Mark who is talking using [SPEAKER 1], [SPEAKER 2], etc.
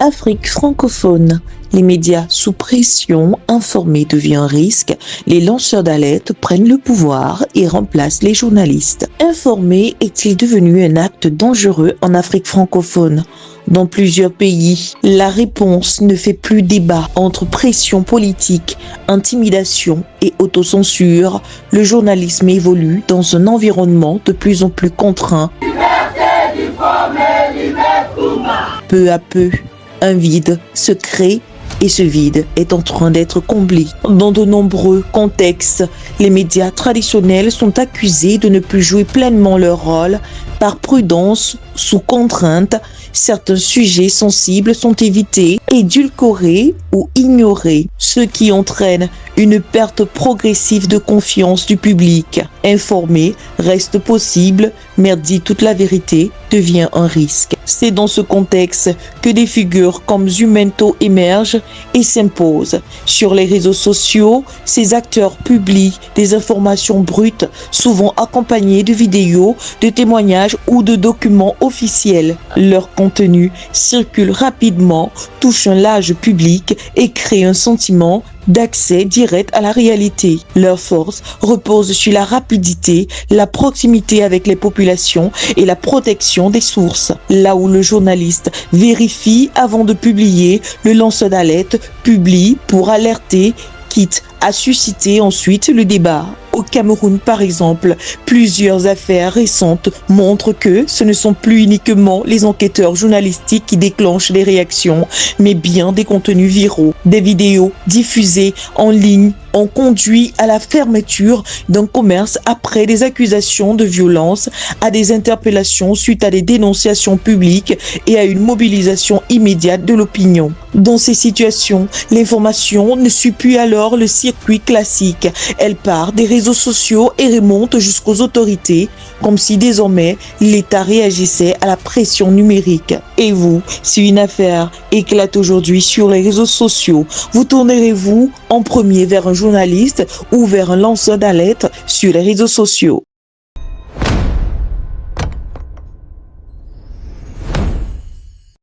[SPEAKER 1] Afrique francophone. Les médias sous pression, informer devient un risque. Les lanceurs d'alerte prennent le pouvoir et remplacent les journalistes. Informer est-il devenu un acte dangereux en Afrique francophone? Dans plusieurs pays, la réponse ne fait plus débat. Entre pression politique, intimidation et autocensure, le journalisme évolue dans un environnement de plus en plus contraint. Peu à peu, un vide se crée et ce vide est en train d'être comblé. Dans de nombreux contextes, les médias traditionnels sont accusés de ne plus jouer pleinement leur rôle. Par prudence, sous contrainte, certains sujets sensibles sont évités, édulcorés ou ignorés, ce qui entraîne une perte progressive de confiance du public. Informer reste possible, mais dire toute la vérité devient un risque. C'est dans ce contexte que des figures comme Zumento émergent et s'imposent. Sur les réseaux sociaux, ces acteurs publient des informations brutes, souvent accompagnées de vidéos, de témoignages ou de documents officiels. Leur contenu circule rapidement, touche un large public et crée un sentiment d'accès direct à la réalité. Leur force repose sur la rapidité, la proximité avec les populations et la protection des sources. Là où le journaliste vérifie avant de publier, le lanceur d'alerte publie pour alerter, quitte à susciter ensuite le débat. Au Cameroun, par exemple, plusieurs affaires récentes montrent que ce ne sont plus uniquement les enquêteurs journalistiques qui déclenchent des réactions, mais bien des contenus viraux. Des vidéos diffusées en ligne ont conduit à la fermeture d'un commerce après des accusations de violence, à des interpellations suite à des dénonciations publiques et à une mobilisation immédiate de l'opinion. Dans ces situations, l'information ne suit plus alors le circuit classique. Elle part des réseaux sociaux et remonte jusqu'aux autorités, comme si désormais l'État réagissait à la pression numérique. Et vous, si une affaire éclate aujourd'hui sur les réseaux sociaux, vous tournerez-vous en premier vers un journaliste ou vers un lanceur d'alerte sur les réseaux sociaux?